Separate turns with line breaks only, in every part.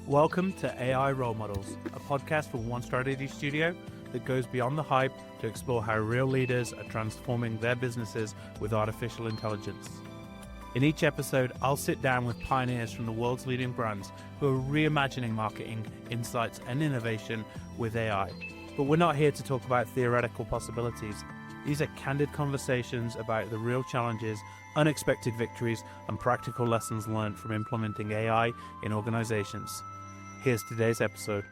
Welcome to AI Role Models, a podcast from One Strategy Studio that goes beyond the hype to explore how real leaders are transforming their businesses with artificial intelligence. In each episode, I'll sit down with pioneers from the world's leading brands who are reimagining marketing, insights, and innovation with AI. But we're not here to talk about theoretical possibilities. These are candid conversations about the real challenges, unexpected victories, and practical lessons learned from implementing AI in organizations. Here's today's episode.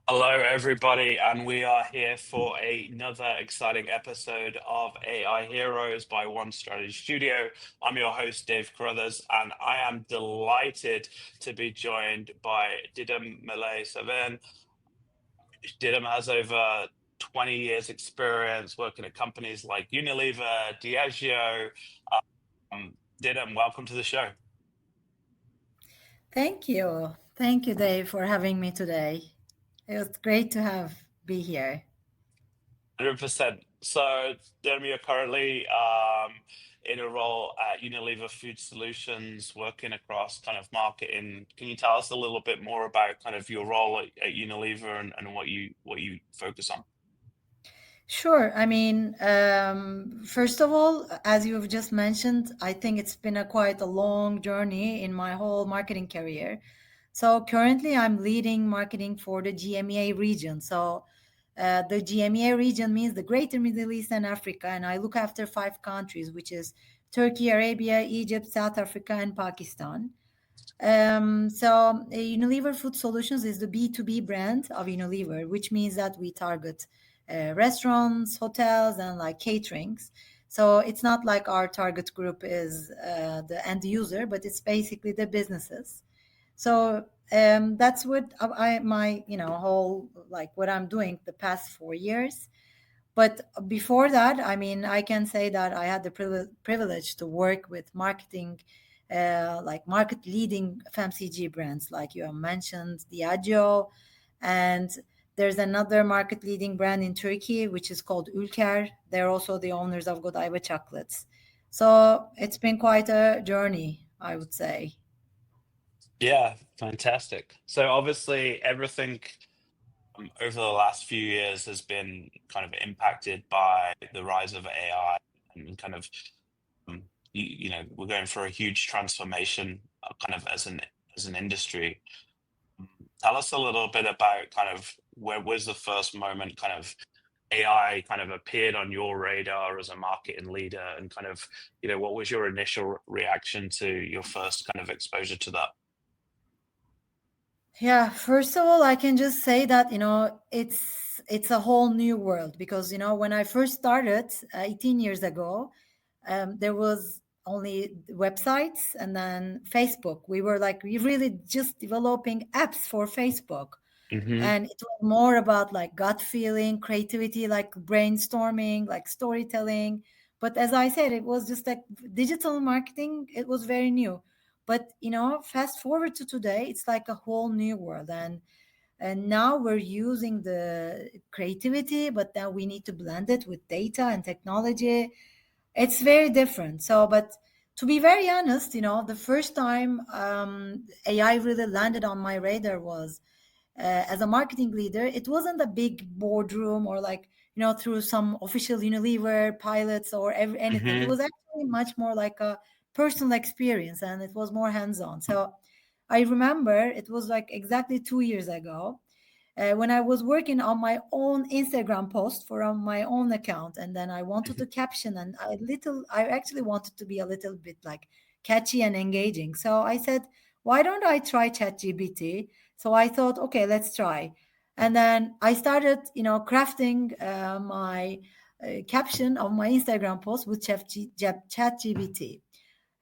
Hello, everybody, and we are here for another exciting episode of AI Heroes by One Strategy Studio. I'm your host, Dave Carruthers, and I am delighted to be joined by Didem Molay. Didem has over 20 years experience working at companies like Unilever, Diageo. Didem, welcome to the show.
Thank you. Thank you, Dave, for having me today. It was great to be here.
100%. So, Didem, you're currently in a role at Unilever Food Solutions, working across kind of marketing. Can you tell us a little bit more about kind of your role at Unilever and what you focus on?
Sure. First of all, as you've just mentioned, I think it's been quite a long journey in my whole marketing career. So currently, I'm leading marketing for the GMEA region. The GMEA region means the Greater Middle East and Africa, and I look after 5 countries, which is Turkey, Arabia, Egypt, South Africa, and Pakistan. Unilever Food Solutions is the B2B brand of Unilever, which means that we target restaurants, hotels, and like caterings. So it's not like our target group is the end user, but it's basically the businesses. So that's what my whole like what I'm doing the past 4 years. But before that, I can say that I had the privilege to work with marketing, like market leading FMCG brands, like you have mentioned, Diageo, and there's another market leading brand in Turkey, which is called Ülker. They're also the owners of Godiva chocolates. So it's been quite a journey, I would say.
Yeah, fantastic. So obviously everything over the last few years has been kind of impacted by the rise of AI and kind of we're going for a huge transformation kind of as an industry. Tell us a little bit about kind of where was the first moment kind of AI kind of appeared on your radar as a marketing leader, and kind of what was your initial reaction to your first kind of exposure to that?
Yeah, first of all, I can just say that it's a whole new world because when I first started 18 years ago, there was only websites and then Facebook. We really just developing apps for Facebook,
Hmm.
and it was more about like gut feeling, creativity, like brainstorming, like storytelling. But as I said, it was just like digital marketing. It was very new. But fast forward to today, it's like a whole new world, and now we're using the creativity, but then we need to blend it with data and technology. It's very different. But to be very honest, the first time AI really landed on my radar was as a marketing leader. It wasn't a big boardroom or like through some official Unilever pilots or anything. It
Hmm.
was actually much more like a personal experience, and it was more hands-on. So I remember it was like exactly 2 years ago when I was working on my own Instagram post for on my own account, and then I wanted to caption, and I actually wanted to be a little bit like catchy and engaging. So I said, why don't I try ChatGPT? So I thought, okay, let's try. And then I started, crafting my caption of my Instagram post with ChatGPT.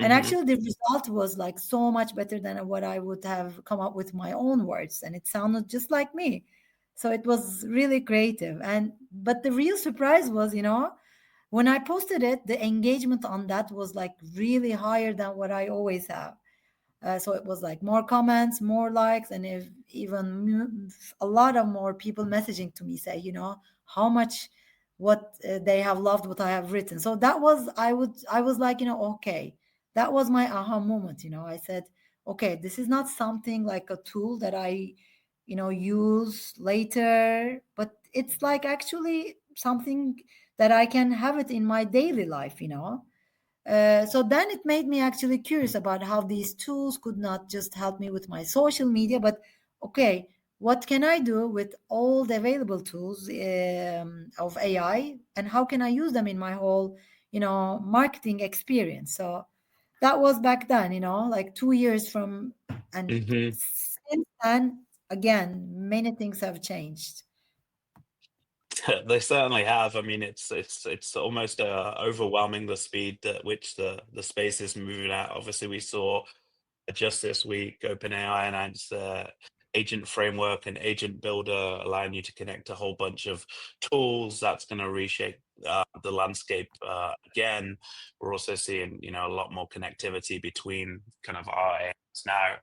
And
Hmm.
actually, the result was like so much better than what I would have come up with my own words. And it sounded just like me. So it was really creative. But the real surprise was, when I posted it, the engagement on that was like really higher than what I always have. So it was like more comments, more likes, and if even a lot of more people messaging to me say, how much what they have loved what I have written. So that was I was like, okay, that was my aha moment. I said, okay, this is not something like a tool that I use later, but it's like actually something that I can have it in my daily life. So then it made me actually curious about how these tools could not just help me with my social media, but okay, what can I do with all the available tools of AI, and how can I use them in my whole, marketing experience? So that was back then, like 2 years from, and
Hmm.
since then, again, many things have changed.
They certainly have. I mean, it's almost overwhelming the speed at which the space is moving at. Obviously, we saw just this week OpenAI announced agent framework and agent builder, allowing you to connect a whole bunch of tools. That's going to reshape the landscape again. We're also seeing, a lot more connectivity between kind of our AIs now.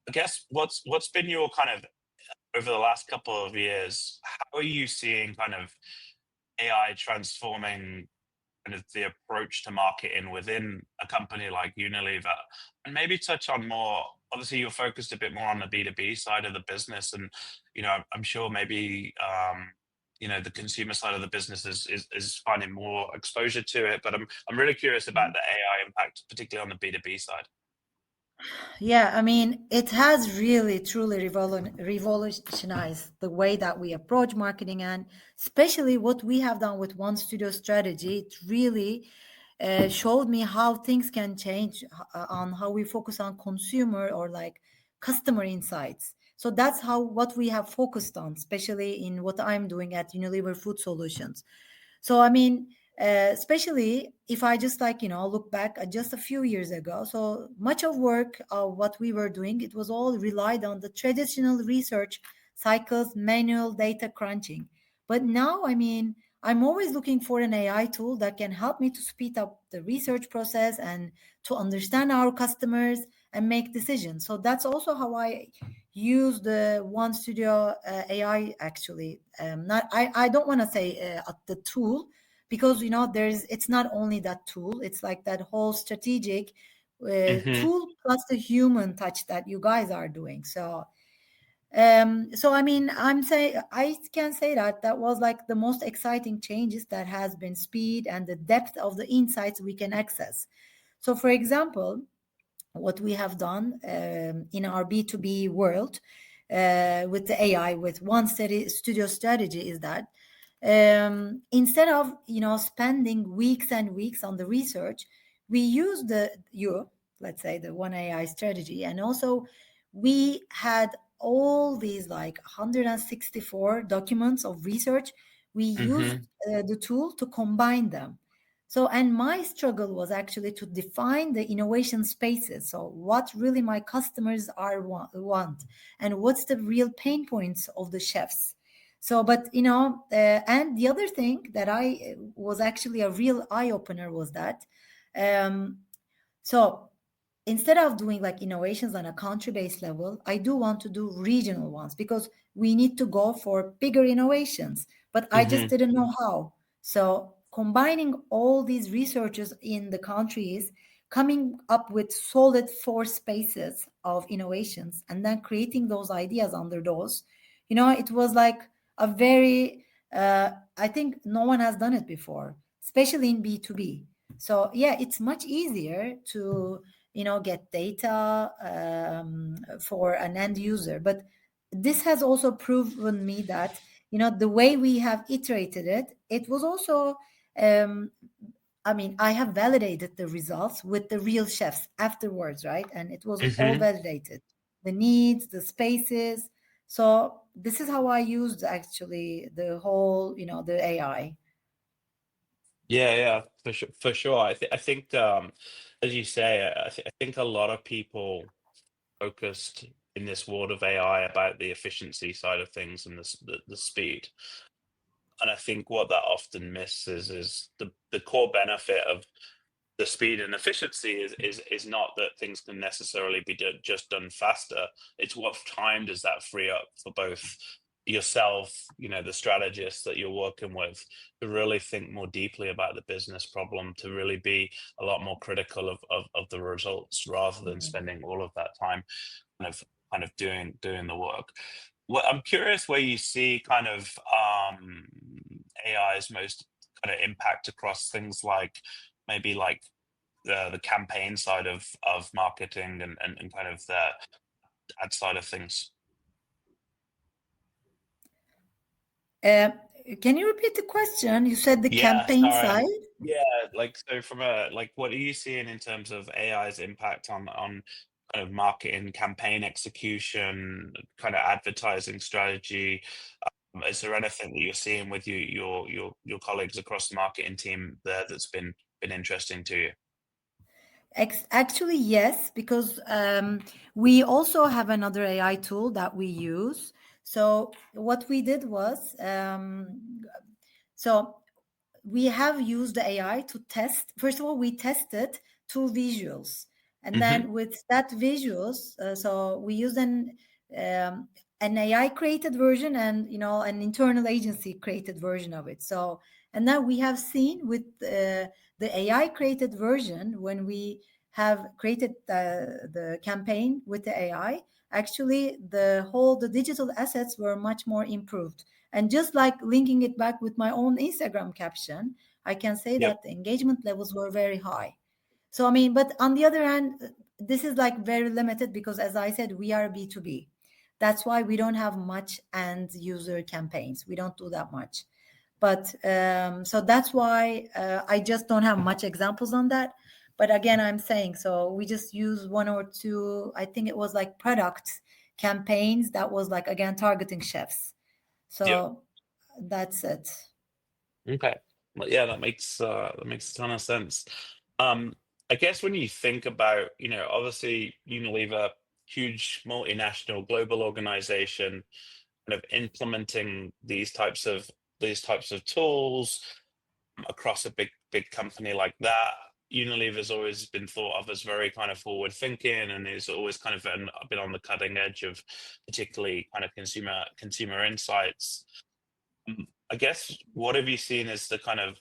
I guess what's been your kind of over the last couple of years, how are you seeing kind of AI transforming kind of the approach to marketing within a company like Unilever? And maybe touch on more, obviously you're focused a bit more on the B2B side of the business. And, I'm sure maybe, the consumer side of the business is finding more exposure to it. But I'm really curious about the AI impact, particularly on the B2B side.
Yeah, I mean, it has really truly revolutionized the way that we approach marketing, and especially what we have done with One Studio strategy. It really showed me how things can change on how we focus on consumer or like customer insights. So that's how what we have focused on, especially in what I'm doing at Unilever Food Solutions. So I mean, especially if I just like look back at just a few years ago, so much of work what we were doing, it was all relied on the traditional research cycles, manual data crunching. But now, I mean, I'm always looking for an AI tool that can help me to speed up the research process and to understand our customers and make decisions. So that's also how I use the One Studio AI actually. Not I don't want to say the tool, because there's it's not only that tool, it's like that whole strategic
Hmm.
tool plus the human touch that you guys are doing. So I mean, I can say that that was like the most exciting changes that has been speed and the depth of the insights we can access. So for example, what we have done in our B2B world with the AI, with One Studio strategy, is that instead of spending weeks and weeks on the research, we use let's say the One AI strategy, and also we had all these like 164 documents of research. We used
Hmm.
the tool to combine them. So, and my struggle was actually to define the innovation spaces. So, what really my customers want, and what's the real pain points of the chefs. So, but and the other thing that I was actually a real eye opener was that, um, so instead of doing like innovations on a country based level, I do want to do regional ones because we need to go for bigger innovations. But I just
Hmm.
didn't know how. So combining all these researchers in the countries, coming up with solid four spaces of innovations, and then creating those ideas under those, it was like a very, I think no one has done it before, especially in B2B. So yeah, it's much easier to get data for an end user, but this has also proven me that the way we have iterated it, it was also um, I mean, I have validated the results with the real chefs afterwards, right? And it was all
Hmm.
validated, the needs, the spaces. So this is how I used actually the whole the AI.
Yeah, yeah, for sure. I think, as you say, I think a lot of people focused in this world of AI about the efficiency side of things and the speed. And I think what that often misses is the core benefit of the speed and efficiency is not that things can necessarily be just done faster. It's what time does that free up for both yourself, the strategists that you're working with, to really think more deeply about the business problem, to really be a lot more critical of the results, rather than spending all of that time kind of doing the work. I'm curious where you see kind of AI's most kind of impact across things like maybe like the campaign side of marketing, and kind of the ad side of things.
Uh, can you repeat the question? You said the
Yeah,
campaign
sorry.
side.
Yeah, like, so from a like, what are you seeing in terms of AI's impact on kind of marketing, campaign execution, kind of advertising strategy? Is there anything that you're seeing with your colleagues across the marketing team there that's been interesting to you?
Actually, yes, because we also have another AI tool that we use. So what we did was, so we have used the AI to test. First of all, we tested two visuals, and
Hmm.
then with that visuals, so we use an AI created version, and an internal agency created version of it. So, and now we have seen with the AI created version, when we have created the campaign with the AI, actually the digital assets were much more improved. And just like linking it back with my own Instagram caption, I can say
Yep.
that the engagement levels were very high. So, I mean, but on the other hand, this is like very limited because, as I said, we are B2B. That's why we don't have much end user campaigns. We don't do that much. But so that's why I just don't have much examples on that. But again, I'm saying, so we just use one or two, I think it was like product campaigns that was like, again, targeting chefs.
Yep.
So that's it.
Okay. Well, yeah, that makes a ton of sense. Um, I guess when you think about, obviously Unilever, huge multinational global organization, kind of implementing these types of tools across a big company like that. Unilever's always been thought of as very kind of forward thinking, and is always kind of been on the cutting edge of particularly kind of consumer insights. I guess, what have you seen as the kind of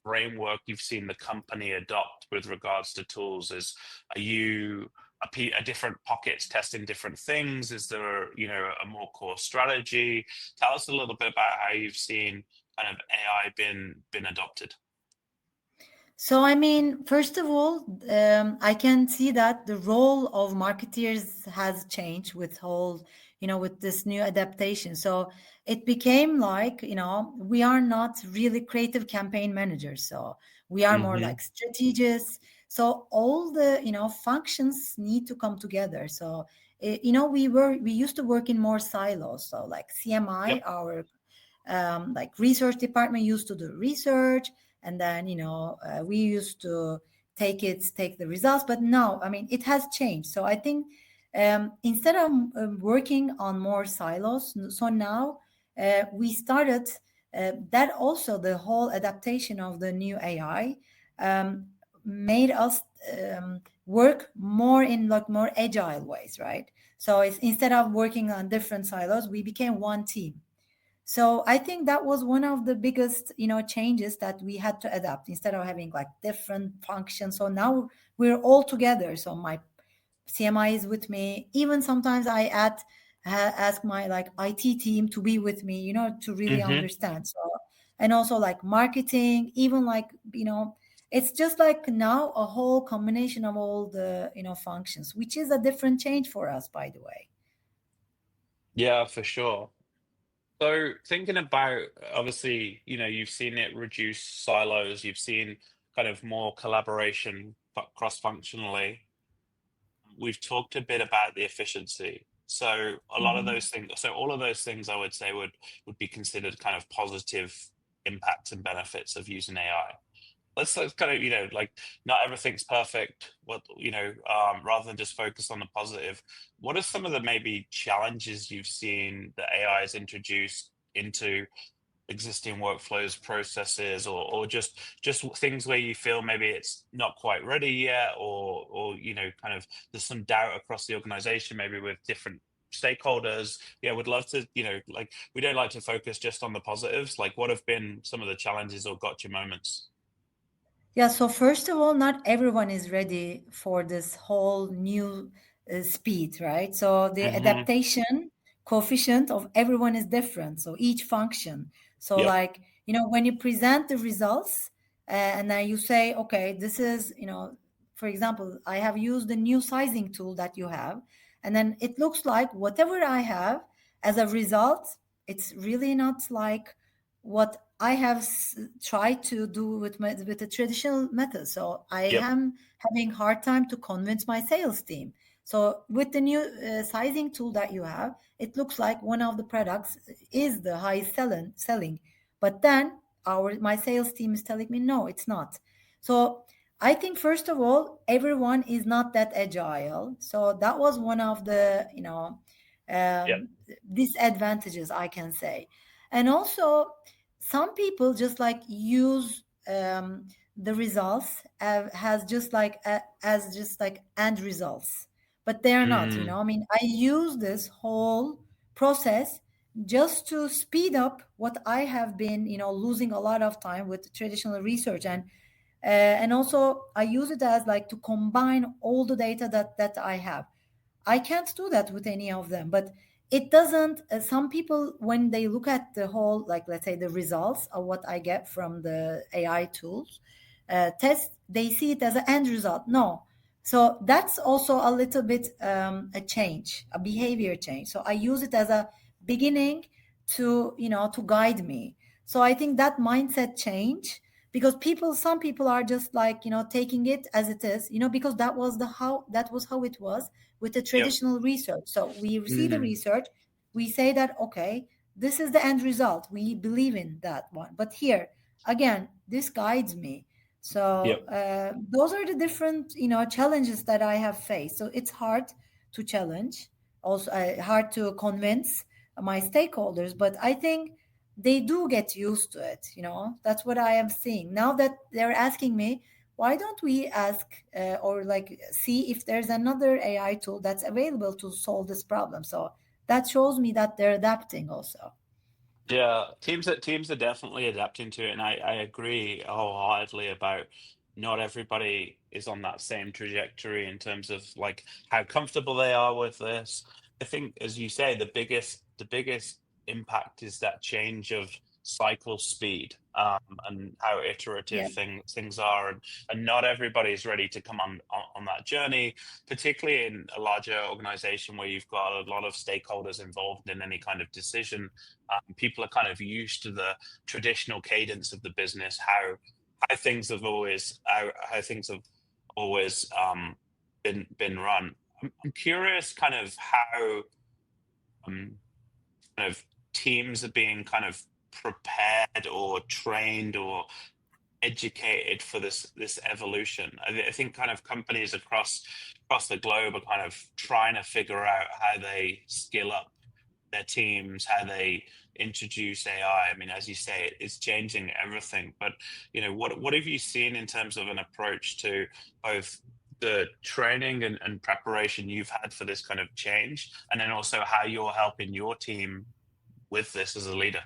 framework you've seen the company adopt with regards to tools? Are you a different pockets testing different things? Is there, a more core strategy? Tell us a little bit about how you've seen kind of AI been adopted.
So, I mean, first of all, I can see that the role of marketeers has changed with with this new adaptation. So it became like, we are not really creative campaign managers. So we are more
Hmm.
like strategists. So all the, functions need to come together. So, we used to work in more silos. So like
Yep.
CMI, our like research department used to do research, and then we used to take the results. But now, I mean, it has changed. So I think instead of working on more silos, so now we started that. Also, the whole adaptation of the new AI made us work more in like more agile ways, right? So it's, instead of working on different silos, we became one team. So I think that was one of the biggest, changes that we had to adapt instead of having like different functions. So now we're all together. So my CMI is with me. Even sometimes I ask my like IT team to be with me, to really
Hmm.
understand. So, and also like marketing, even like, it's just like now a whole combination of all the, functions, which is a different change for us, by the way.
Yeah, for sure. So thinking about, obviously, you've seen it reduce silos, you've seen kind of more collaboration cross-functionally. We've talked a bit about the efficiency. So a lot of
Mhm.
those things, so all of those things, I would say, would be considered kind of positive impacts and benefits of using AI. Let's kind of, like, not everything's perfect. Rather than just focus on the positive, what are some of the maybe challenges you've seen that AI has introduced into existing workflows, processes, or just things where you feel maybe it's not quite ready yet, or kind of there's some doubt across the organization, maybe with different stakeholders, would love to, like, we don't like to focus just on the positives. Like, what have been some of the challenges or gotcha moments?
Yeah, so first of all, not everyone is ready for this whole new speed, right? So the
Hmm.
adaptation coefficient of everyone is different. So each function. So,
Yep.
like, when you present the results and then you say, okay, this is, for example, I have used the new sizing tool that you have, and then it looks like whatever I have as a result, it's really not like what I have tried to do with the traditional method. So I
Yep.
am having hard time to convince my sales team. So with the new sizing tool that you have, it looks like one of the products is the highest selling, but then my sales team is telling me no, it's not. So I think first of all, everyone is not that agile. So that was one of the
Yep.
um, disadvantages, I can say. And also some people just like use the results has just like as just like end results, but they're not.
Mm.
I mean, I use this whole process just to speed up what I have been losing a lot of time with traditional research. And also I use it as like to combine all the data that I have. I can't do that with any of them, but it doesn't. Some people, when they look at the whole, like, let's say, the results of what I get from the AI tools test, they see it as an end result. No. So that's also a little bit a change, a behavior change. So I use it as a beginning to guide me. So I think that mindset change, because some people are just like taking it as it is, because that was how it was with the
Yep.
traditional research. So we see the
Mm.
research, we say that, okay, this is the end result. We believe in that one. But here, again, this guides me. So
Yep.
those are the different, challenges that I have faced. So it's hard to challenge, also hard to convince my stakeholders. But I think they do get used to it. That's what I am seeing now that they're asking me, why don't we ask or like see if there's another AI tool that's available to solve this problem? So that shows me that they're adapting also.
Yeah, teams are definitely adapting to it, and I agree wholeheartedly about not everybody is on that same trajectory in terms of like how comfortable they are with this. I think, as you say, the biggest impact is that change of cycle speed, and how iterative
Yeah.
things are, and not everybody is ready to come on that journey, particularly in a larger organization where you've got a lot of stakeholders involved in any kind of decision. People are kind of used to the traditional cadence of the business, how things have always how things have always been run. I'm curious, kind of how um, kind of teams are being kind of prepared or trained or educated for this evolution. I think kind of companies across the globe are kind of trying to figure out how they skill up their teams, how they introduce AI. I mean, as you say, it's changing everything. But what have you seen in terms of an approach to both the training and preparation you've had for this kind of change, and then also how you're helping your team with this as a leader?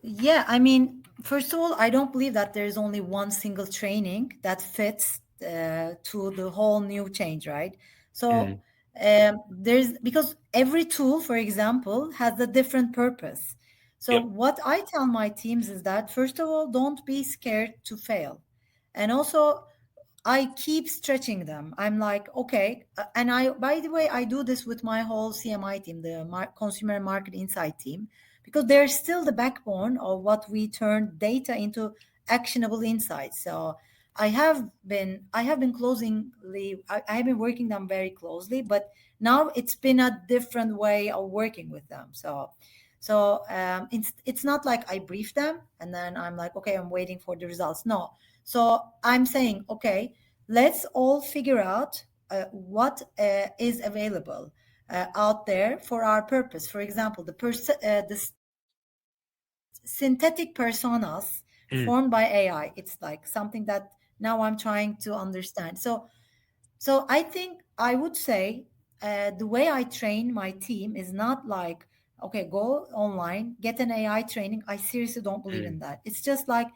Yeah, I mean, first of all, I don't believe that there's only one single training that fits to the whole new change, right? So
Mm.
there's because every tool, for example, has a different purpose. So
Yep.
what I tell my teams is that first of all, don't be scared to fail, and also I keep stretching them. I'm like, okay, and by the way, I do this with my whole CMI team, the consumer market insight team, because they're still the backbone of what we turn data into actionable insights. So I have been I have been working them very closely, but now it's been a different way of working with them. So it's not like I brief them and then I'm like, okay, I'm waiting for the results. No, so I'm saying, okay, let's all figure out what is available out there for our purpose. For example, the synthetic personas
Mm.
formed by AI. It's like something that now I'm trying to understand. So I think I would say the way I train my team is not like, okay, go online, get an AI training. I seriously don't believe in
Mm.
that. It's just like,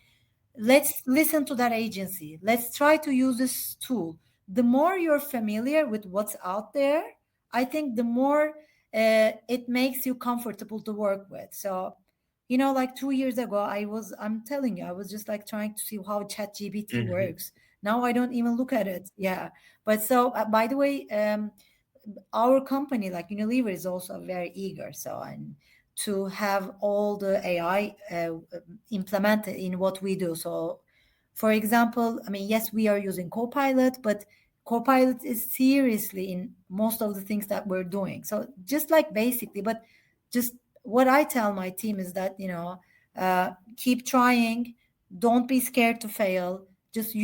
let's listen to that agency. Let's try to use this tool. The more you're familiar with what's out there, I think the more it makes you comfortable to work with. So, like 2 years ago, I'm telling you, I was just like trying to see how ChatGPT
Hmm.
works. Now I don't even look at it. Yeah. But so, by the way, our company like Unilever is also very eager and to have all the AI implemented in what we do. So for example, I mean, yes, we are using Copilot, but Copilot is seriously in most of the things that we're doing. So just like basically, but just what I tell my team is that, keep trying, don't be scared to fail, just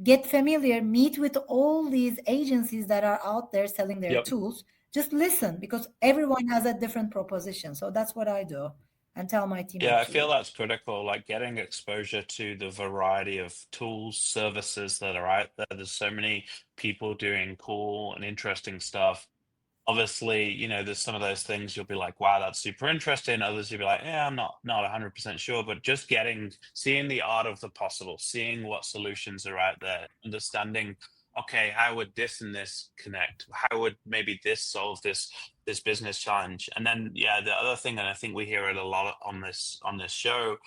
get familiar, meet with all these agencies that are out there selling their
Yep.
tools. Just listen because everyone has a different proposition. So that's what I do and tell my team
Yeah, I feel
actually.
that's critical, like getting exposure to the variety of tools, services that are out there. There's so many people doing cool and interesting stuff. Obviously, there's some of those things you'll be like, wow, that's super interesting. Others you'll be like, yeah, I'm not 100% sure. But just seeing the art of the possible, seeing what solutions are out there, understanding, okay, how would this and this connect? How would maybe this solve this business challenge? And then, yeah, the other thing, and I think we hear it a lot on this show,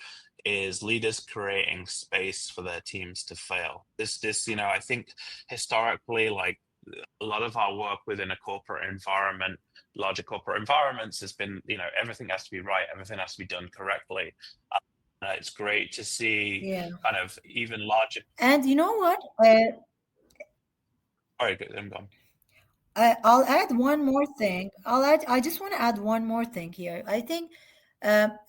is leaders creating space for their teams to fail. I think historically, like a lot of our work within a corporate environment, larger corporate environments, has been, everything has to be right, everything has to be done correctly. It's great to see
Yeah.
kind of even larger.
And you know what?
All right, good. I'm gone.
I'll add one more thing. I just want to add one more thing here. I think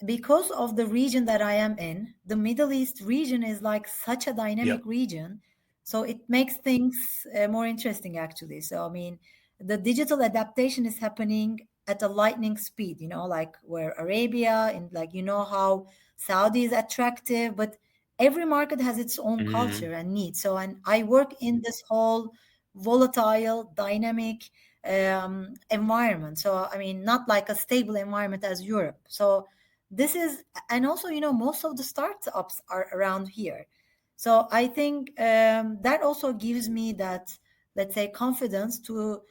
because of the region that I am in, the Middle East region is like such a dynamic
Yep.
region. So it makes things more interesting, actually. So, I mean, the digital adaptation is happening at a lightning speed, like where Arabia and like, how Saudi is attractive, but every market has its own
Mm,
culture and needs. So, and I work in this whole volatile, dynamic environment. So, I mean, not like a stable environment as Europe. So, this is, and also, most of the startups are around here. So, I think that also gives me that, let's say, confidence to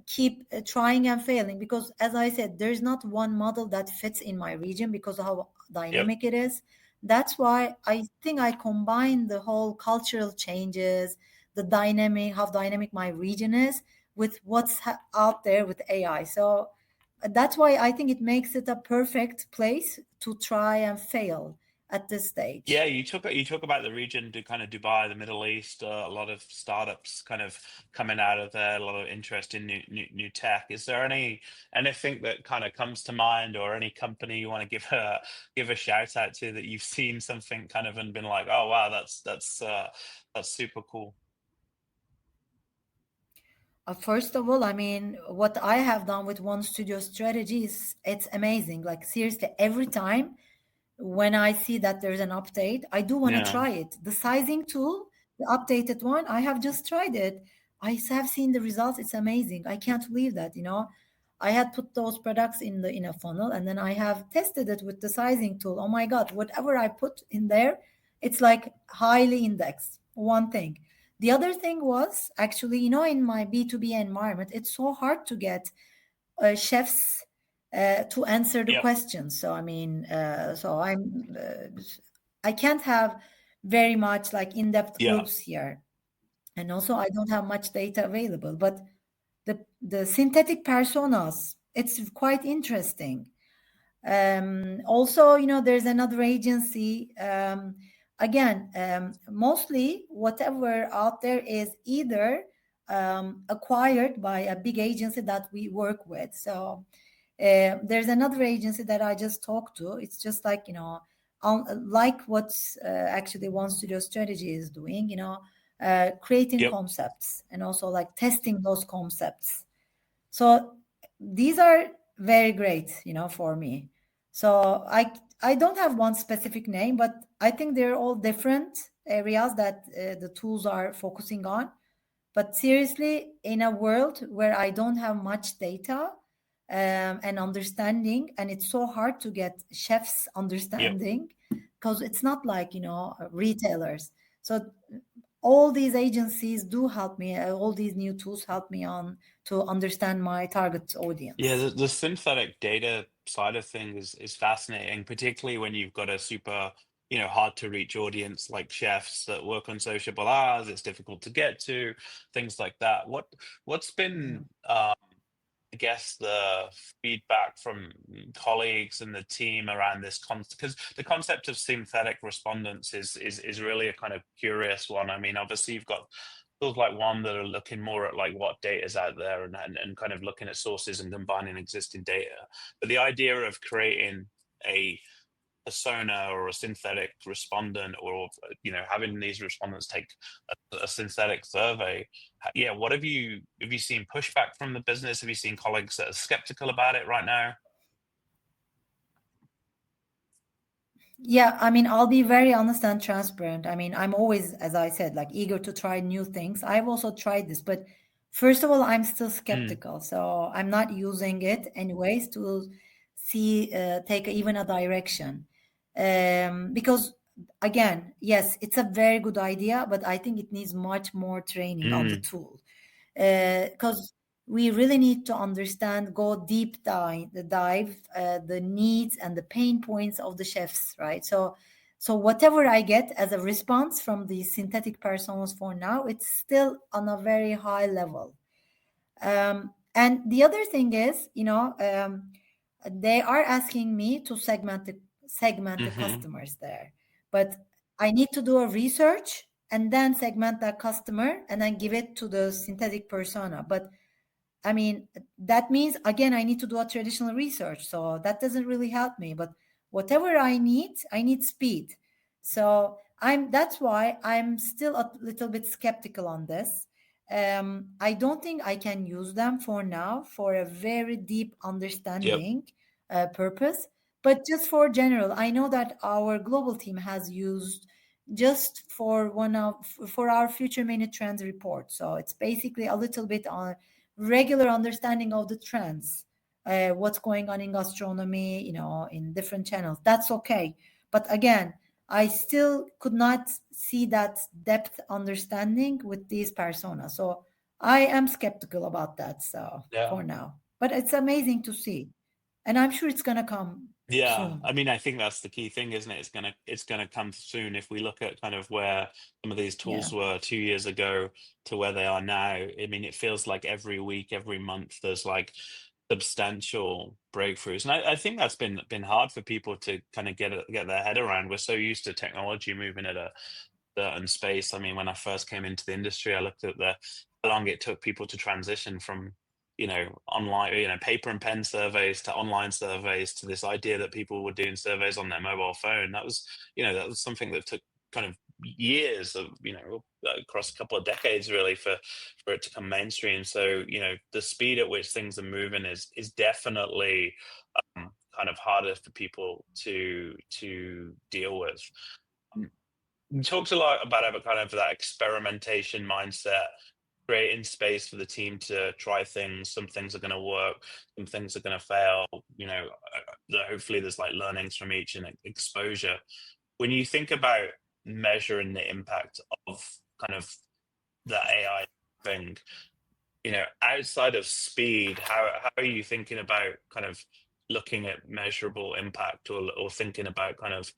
keep trying and failing because, as I said, there's not one model that fits in my region because of how
yep.
dynamic it is. That's why I think I combine the whole cultural changes, how dynamic my region is with what's out there with AI. So that's why I think it makes it a perfect place to try and fail at this
Yeah,
stage.
you talk about the region, to kind of Dubai, the Middle East, a lot of startups kind of coming out of there, a lot of interest in new tech. Is there anything that kind of comes to mind, or any company you want to give a shout out to that you've seen something kind of and been like, oh wow, that's super cool.
First of all, I mean, what I have done with One Studio strategy is it's amazing. Like seriously, every time when I see that there's an update, I do want to
Yeah.
try it. The sizing tool, the updated one, I have just tried it. I have seen the results. It's amazing. I can't believe that, I had put those products in a funnel and then I have tested it with the sizing tool. Oh my God, whatever I put in there, it's like highly indexed. One thing. The other thing was actually, in my B2B environment, it's so hard to get chefs to answer the
Yep.
questions. So I mean, I can't have very much like in-depth
Yeah.
groups here, and also I don't have much data available. But the synthetic personas, it's quite interesting. Also, there's another agency. Again, mostly whatever out there is either acquired by a big agency that we work with. So there's another agency that I just talked to. It's just like, like what actually One Studio Strategy is doing, creating
Yep.
concepts and also like testing those concepts. So these are very great, for me. So I don't have one specific name, but I think they're all different areas that the tools are focusing on. But seriously, in a world where I don't have much data and understanding, and it's so hard to get chefs
Yep.
understanding because it's not like, retailers. So all these agencies do help me, all these new tools help me on to understand my target
Yeah,
audience.
the synthetic data side of things is fascinating, particularly when you've got a super, hard to reach audience like chefs that work on sociable hours. It's difficult to get to, things like that. What's been, I guess, the feedback from colleagues and the team around this concept? Because the concept of synthetic respondents is really a kind of curious one. I mean, obviously you've got tools like one that are looking more at like what data is out there and kind of looking at sources and combining existing data. But the idea of creating a persona or a synthetic respondent, or having these respondents take a synthetic survey, yeah, what have you seen pushback from the business? Have you seen colleagues that are skeptical about it right now?
Yeah, I mean, I'll be very honest and transparent. I mean, I'm always, as I said, like eager to try new things. I've also tried this, but first of all, I'm still
Mm,
skeptical. So I'm not using it anyways to see, take even a direction. Because again, yes, it's a very good idea, but I think it needs much more training on the
mm,
tool. Because we really need to understand, go deep dive the needs and the pain points of the chefs, right? So whatever I get as a response from these synthetic personas for now, it's still on a very high level. And the other thing is, they are asking me to segment the
hmm
customers there, but I need to do a research and then segment that customer and then give it to the synthetic persona. But I mean, that means again, I need to do a traditional research. So that doesn't really help me. But whatever I need speed. So that's why I'm still a little bit skeptical on this. I don't think I can use them for now for a very deep
yep,
understanding purpose. But just for general, I know that our global team has used just for our future minute trends report. So it's basically a little bit on regular understanding of the trends, what's going on in gastronomy, in different channels. That's okay. But again, I still could not see that depth understanding with these personas. So I am skeptical about that. So
yeah.
for now, but it's amazing to see. And I'm sure it's going to come
Yeah,
soon.
I mean, I think that's the key thing, isn't it? It's gonna come soon. If we look at kind of where some of these tools
Yeah.
were 2 years ago to where they are now, I mean, it feels like every week, every month, there's like substantial breakthroughs, and I think that's been hard for people to kind of get their head around. We're so used to technology moving at a certain space. I mean, when I first came into the industry, I looked at how long it took people to transition from, online, paper and pen surveys to online surveys to this idea that people were doing surveys on their mobile phone. That was something that took kind of years of, across a couple of decades really for it to come mainstream. So, the speed at which things are moving is definitely kind of harder for people to deal with. You talked a lot about kind of that experimentation mindset, creating space for the team to try things. Some things are going to work, some things are going to fail. Hopefully there's like learnings from each and exposure. When you think about measuring the impact of kind of the AI thing, outside of speed, how are you thinking about kind of looking at measurable impact, or thinking about kind of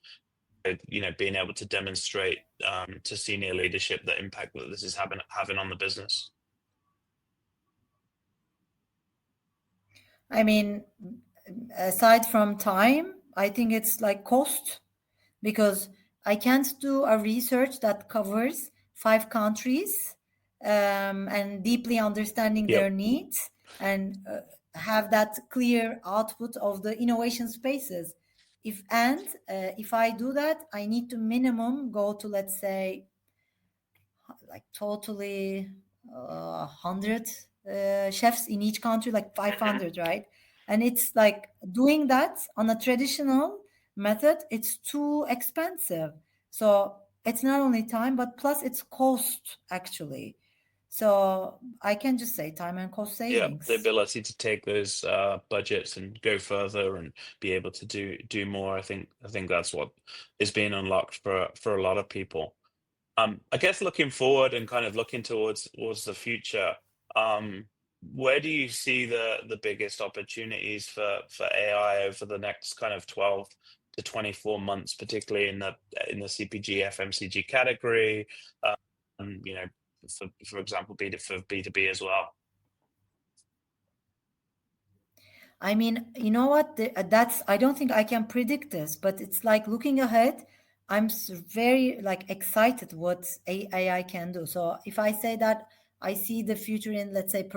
being able to demonstrate to senior leadership the impact that this is having on the business?
I mean, aside from time, I think it's like cost because I can't do a research that covers 5 countries and deeply understanding
Yep.
their needs and have that clear output of the innovation spaces. If I do that, I need to minimum go to, let's say, like totally 100 chefs in each country, like
Mhm.
500, right? And it's like doing that on a traditional method, it's too expensive. So it's not only time, but plus it's cost actually. So I can just say time and cost
Yeah, the
savings.
ability to take those budgets and go further and be able to do more. I think that's what is being unlocked for a lot of people. I guess looking forward and kind of looking towards the future, um, where do you see the biggest opportunities for AI over the next kind of 12 to 24 months, particularly in the CPG FMCG category, you know, for example, for B2B as well.
I mean, you know what? That's, I don't think I can predict this, but it's like looking ahead. I'm very like excited what AI can do. So if I say that I see the future in, let's say,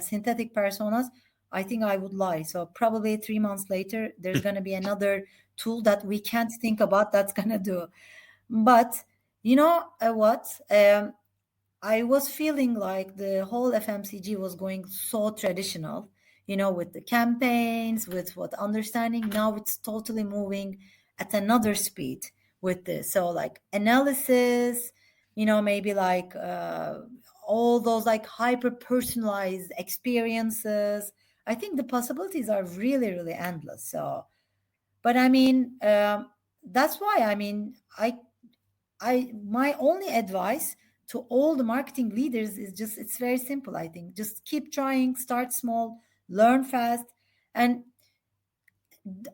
synthetic personas, I think I would lie. So probably 3 months later, there's gonna be another tool that we can't think about that's gonna do. But you know what? I was feeling like the whole FMCG was going so traditional, with the campaigns, with what understanding. Now it's totally moving at another speed with this. So, like analysis, maybe like all those like hyper personalized experiences. I think the possibilities are really, really endless. So, but I mean, that's why I my only advice to all the marketing leaders is just it's very simple. I think just keep trying, start small, learn fast, and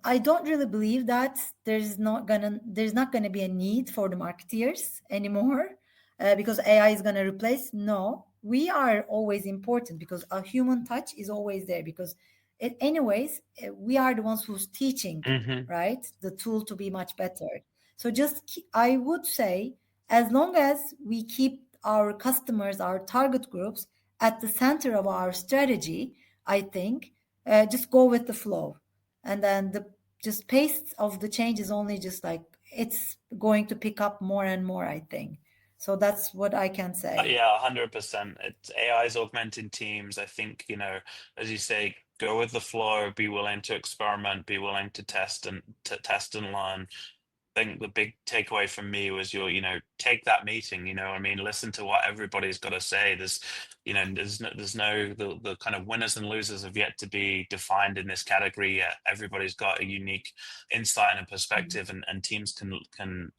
I don't really believe that there's not gonna be a need for the marketeers anymore, because AI is gonna replace. No, we are always important because a human touch is always there. Because anyways, we are the ones who's teaching,
Hmm.
right, the tool to be much better. So just I would say, as long as we keep our customers, our target groups at the center of our strategy, I think just go with the flow, and then the just pace of the change is only just like it's going to pick up more and more, I think. So that's what I can say.
Yeah, 100%. It's AI is augmenting teams. I think, as you say, go with the flow, be willing to experiment, be willing to test and learn. I think the big takeaway from me was take that meeting, I mean, listen to what everybody's got to say. The kind of winners and losers have yet to be defined in this category yet. Everybody's got a unique insight and a perspective, and teams can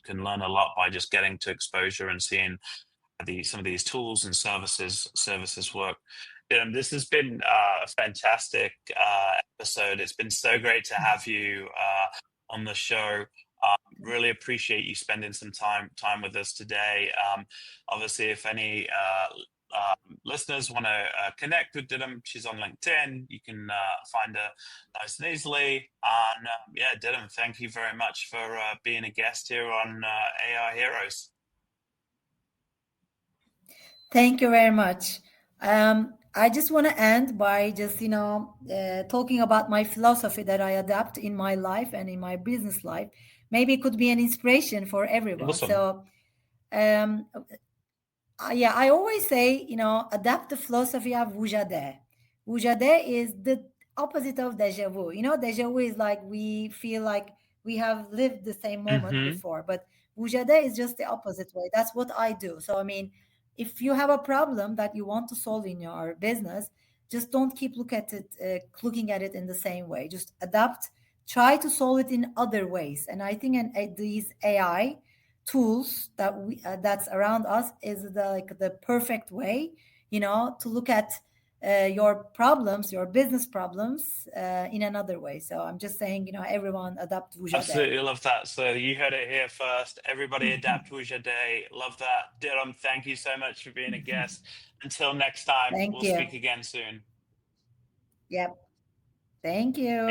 learn a lot by just getting to exposure and seeing some of these tools and services work. This has been a fantastic episode. It's been so great to have you on the show. Really appreciate you spending some time with us today. Obviously, if any listeners want to connect with Didem, she's on LinkedIn. You can find her nice and easily. And yeah, Didem, thank you very much for being a guest here on AI Heroes.
Thank you very much. I just want to end by just talking about my philosophy that I adapt in my life and in my business life. Maybe it could be an inspiration for everyone.
Awesome.
So um, yeah, I always say, adapt the philosophy of Vujade. Vujade is the opposite of deja vu. Deja vu is like we feel like we have lived the same moment
Hmm.
before, but Vujade is just the opposite way. That's what I do. So, I mean, if you have a problem that you want to solve in your business, just don't keep looking at it in the same way. Just adapt, try to solve it in other ways. And I think these AI tools that's around us is the perfect way, to look at your problems, your business problems, in another way. So I'm just saying, everyone adapt Vujade.
Absolutely love that. So you heard it here first. Everybody adapt Day. Love that. Diram, thank you so much for being a guest. Until next time,
Thank
we'll
you.
speak again soon.
Yep. Thank you.